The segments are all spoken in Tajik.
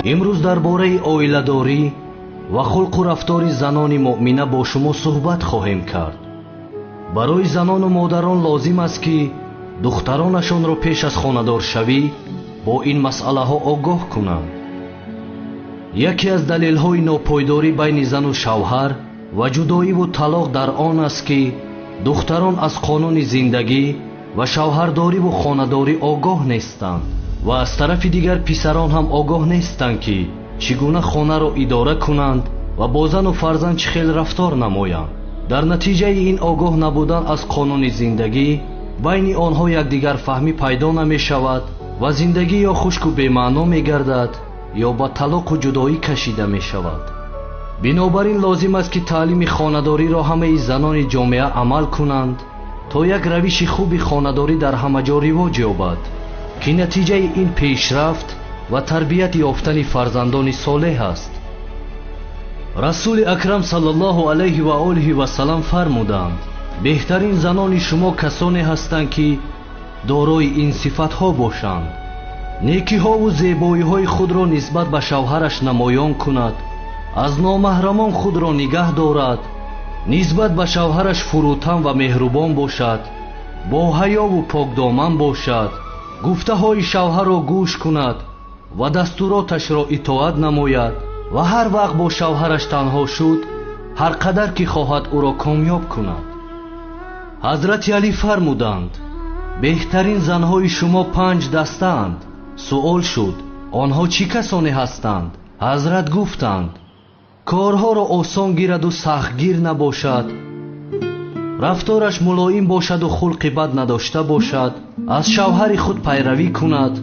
имрӯз дар бораи оиладорӣ ва хулқу рафтори занони муъмина бо шумо суҳбат хоҳем кард. барои занону модарон лозим аст ки духтаронашонро пеш аз хонадоршавӣ бо ин масъалаҳо огоҳ кунанд. яке аз далелҳои нопойдорӣ байни зану шавҳар ва ҷудоиву талоқ дар он аст ки духтарон аз қонуни зиндагӣ ва шавҳардориву хонадорӣ огоҳ нестанд ва аз тарафи дигар писарон ҳам огоҳ нестанд ки чӣ гуна хонаро идора кунанд ва бо зану фарзанд чӣ хел рафтор намоянд. дар натиҷаи ин огоҳ набудан аз қонуни зиндагӣ байни онҳо якдигарфаҳмӣ пайдо намешавад ва зиндагӣ ё хушку бемаъно мегардад ё ба талоқу ҷудоӣ кашида мешавад. бинобар ин лозим аст ки таълими хонадориро ҳамаи занони ҷомеа амал кунанд то як равиши хуби хонадорӣ дар ҳама ҷо ривоҷ ёбад ки натиҷаи ин пешрафт ва тарбияти ёфтани фарзандони солеҳ аст. расули акрам саллаллоҳу алайҳи ва олиҳи васалам фармуданд: беҳтарин занони шумо касоне ҳастанд ки дорои ин сифатҳо бошанд: некиҳову зебоиҳои худро нисбат ба шавҳараш намоён кунад, аз номаҳрамон худро нигаҳ дорад, нисбат ба шавҳараш фурӯтан ва меҳрубон бошад, бо ҳаёву покдоман бошад, гуфтаҳои шавҳарро гӯш кунад ва дастуроташро итоат намояд ва ҳар вақт бо шавҳараш танҳо шуд, ҳар қадар ки хоҳад ӯро комёб кунад. ҳазрати алӣ фармуданд: беҳтарин занҳои шумо 5 дастаанд. суол шуд: онҳо чӣ касоне ҳастанд? ҳазрат гуфтанд: корҳоро осон гираду сахтгир набошад, рафтораш мулоим бошаду хулқи бад надошта бошад, аз шавҳари худ пайравӣ кунад,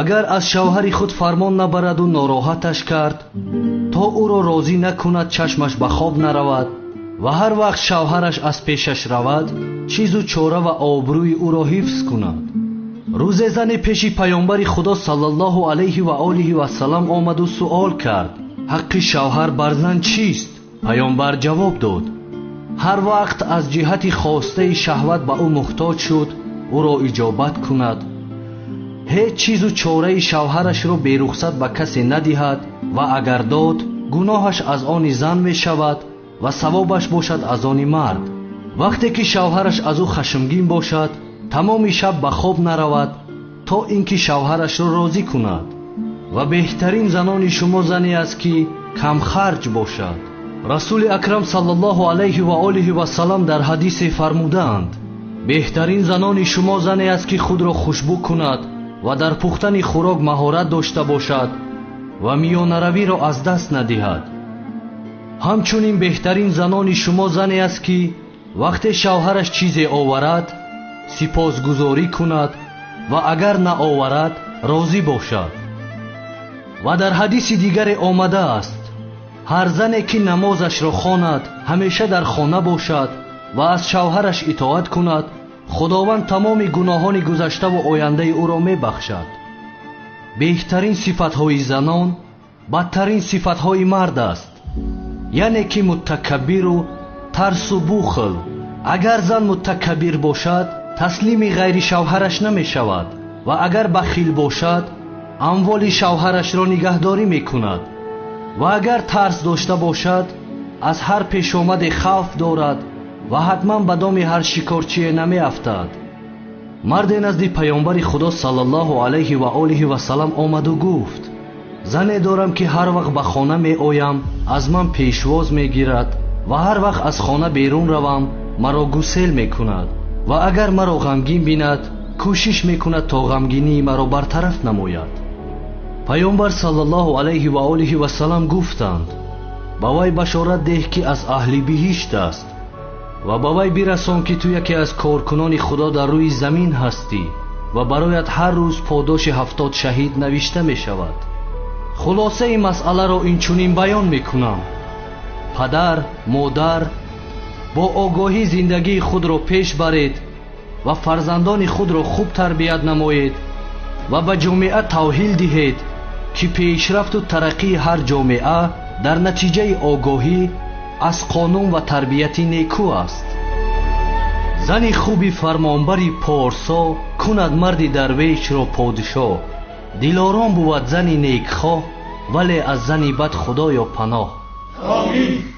агар аз шавҳари худ фармон набараду нороҳаташ кард, то ӯро розӣ накунад чашмаш ба хоб наравад ва ҳар вақт шавҳараш аз пешаш равад, чизу чора ва обрӯи ӯро ҳифз кунад. рӯзе зане пеши паёмбари худо саллаллоҳу алайҳи ва олиҳи васалам омаду суол кард: ҳаққи шавҳар бар зан чист? паёмбар ҷавоб дод: ҳар вақт аз ҷиҳати хостаи шаҳват ба ӯ муҳтоҷ шуд, ӯро иҷобат кунад, ҳеҷ чизу чораи шавҳарашро берухсат ба касе надиҳад ва агар дод, гуноҳаш аз они зан мешавад ва савобаш бошад аз они мард. вақте ки шавҳараш аз ӯ хашмгин бошад, тамоми шаб ба хоб наравад, то ин ки шавҳарашро розӣ кунад. ва беҳтарин занони шумо зане аст ки камхарҷ бошад. расули акрам саллаллоҳу алайҳи ва олиҳи васалам дар ҳадисе фармудаанд: беҳтарин занони шумо зане аст ки худро хушбу кунад ва дар пухтани хӯрок маҳорат дошта бошад ва миёнаравиро аз даст надиҳад. ҳамчунин беҳтарин занони шумо зане аст ки вақте шавҳараш чизе оварад, сипосгузорӣ кунад ва агар наоварад, розӣ бошад. ва дар ҳадиси дигаре омадааст: ҳар зане ки намозашро хонад, ҳамеша дар хона бошад ва аз шавҳараш итоат кунад, худованд тамоми гуноҳони гузаштаву ояндаи ӯро мебахшад. беҳтарин сифатҳои занон бадтарин сифатҳои мард аст, яъне ки муттакаббиру тарсу бухл. агар зан муттакаббир бошад, таслими ғайри шавҳараш намешавад ва агар бахил бошад, амволи шавҳарашро нигаҳдорӣ мекунад ва агар тарс дошта бошад, аз ҳар пешомаде хавф дорад ва ҳатман ба доми ҳар шикорчие намеафтад. марде назди паёмбари худо саллаллоҳу алайҳи ва олиҳи васалам омаду гуфт: зане дорам ки ҳар вақт ба хона меоям, аз ман пешвоз мегирад ва ҳар вақт аз хона берун равам, маро гусел мекунад ва агар маро ғамгин бинад, кӯшиш мекунад то ғамгинии маро бартараф намояд. паёмбар саллаллоҳу алайҳи ва олиҳи васалам гуфтанд: ба вай башорат деҳ ки аз аҳли биҳишт аст ва ба вай бирасон ки ту яке аз коркунони худо дар рӯи замин ҳастӣ ва бароят ҳар рӯз подоши 70 шаҳид навишта мешавад. хулосаи масъаларо инчунин баён мекунам: падар, модар, бо огоҳӣ зиндагии худро пеш баред ва фарзандони худро хуб тарбият намоед ва ба ҷомеа тавҳил диҳед ки пешрафту тараққии ҳар ҷомеа дар натиҷаи огоҳӣ аз қонун ва тарбияти некӯ аст. зани хуби фармонбари порсо кунад марди дарвешро подшоҳ дилором буд зани некхоҳ, вале аз зани бад худоё паноҳ. Амин.